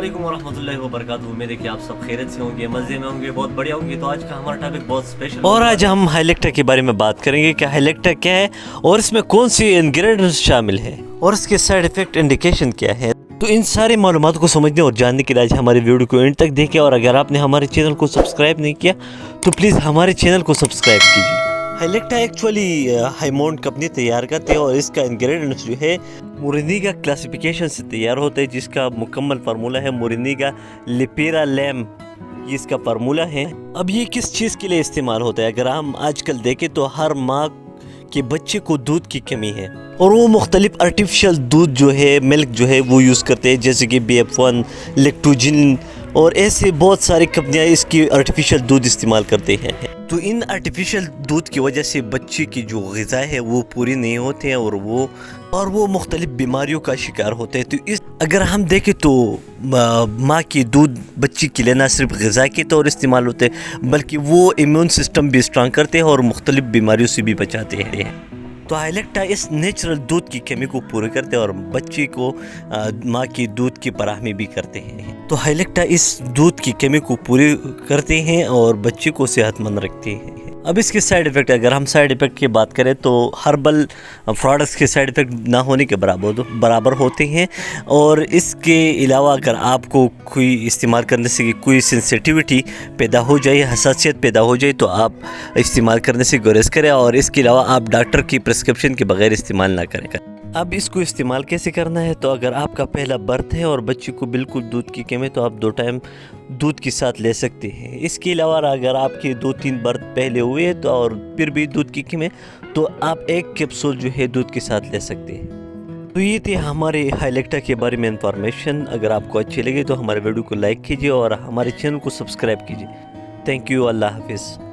अस्सलामुअलैकुम वरहमतुल्लाहि वबरकातुहू। उम्मीद है कि आप सब खैरियत से होंगे, मज़े में होंगे, बहुत बढ़िया होंगे। तो आज का हमारा टॉपिक बहुत स्पेशल और आज हम हाइलेक्टा के बारे में बात करेंगे कि हाइलेक्टा क्या है और इसमें कौन सी इंग्रेडिएंट्स शामिल है और इसके साइड इफ़ेक्ट इंडिकेशन क्या है। तो इन सारे मालूमात को समझने और जानने के लिए आज हमारे वीडियो को एंड तक देखें। और अगर आपने हमारे चैनल को सब्सक्राइब नहीं किया तो प्लीज़ हमारे चैनल को सब्सक्राइब कीजिए। हाइलेक्टा एक्चुअली हाईमोंड कंपनी तैयार करते हैं और इसका इंग्रेडिएंट्स जो है मोरिनीगा क्लासिफिकेशन से तैयार होता है, जिसका मुकम्मल फार्मूला है मोरिनीगा लिपेरालैम, ये इसका फार्मूला है। अब ये किस चीज़ के लिए इस्तेमाल होता है, अगर हम आजकल देखें तो हर माँ के बच्चे को दूध की कमी है और वो मुख्तलिफ आर्टिफिशियल दूध जो है, मिल्क जो है वो यूज़ करते हैं, जैसे कि BF1, लेक्टोजिन और ऐसे बहुत सारी कंपनियां इसकी आर्टिफिशियल दूध इस्तेमाल करते हैं। तो इन आर्टिफिशियल दूध की वजह से बच्चे की जो ग़िज़ा है वो पूरी नहीं होते हैं और वो मुख्तलिफ बीमारियों का शिकार होते हैं। तो इस अगर हम देखें तो माँ की दूध बच्चे के लिए ना सिर्फ ग़िज़ा के तौर इस्तेमाल होते हैं बल्कि वो इम्यून सिस्टम भी स्ट्रांग करते हैं और मुख्तलिफ बीमारियों से भी बचाते हैं। तो हाइलेक्टा इस नेचुरल दूध की कमी को पूरी करते हैं और बच्चे को माँ की दूध की फराहमी भी करते हैं। तो हाइलेक्टा इस दूध की कमी को पूरी करते हैं और बच्चे को सेहतमंद रखते हैं। अब इसके साइड इफ़ेक्ट, अगर हम साइड इफ़ेक्ट की बात करें तो हर्बल प्रोडक्ट्स के साइड इफ़ेक्ट ना होने के बराबर होते हैं। और इसके अलावा अगर आपको कोई इस्तेमाल करने से कोई सेंसिटिविटी पैदा हो जाए, हसासियत पैदा हो जाए, तो आप इस्तेमाल करने से गुरेज करें और इसके अलावा आप डॉक्टर की प्रिस्क्रिप्शन के बगैर इस्तेमाल ना करें। अब इसको इस्तेमाल कैसे करना है, तो अगर आपका पहला बर्थ है और बच्चे को बिल्कुल दूध की कमी है तो आप 2 टाइम दूध के साथ ले सकते हैं। इसके अलावा अगर आपके 2-3 बर्थ पहले हुए हैं तो और फिर भी दूध की कमी है तो आप 1 कैप्सूल जो है दूध के साथ ले सकते हैं। तो ये थे हमारे हाइलेक्टा के बारे में इंफॉर्मेशन। अगर आपको अच्छी लगे तो हमारे वीडियो को लाइक कीजिए और हमारे चैनल को सब्सक्राइब कीजिए। थैंक यू, अल्लाह हाफिज़।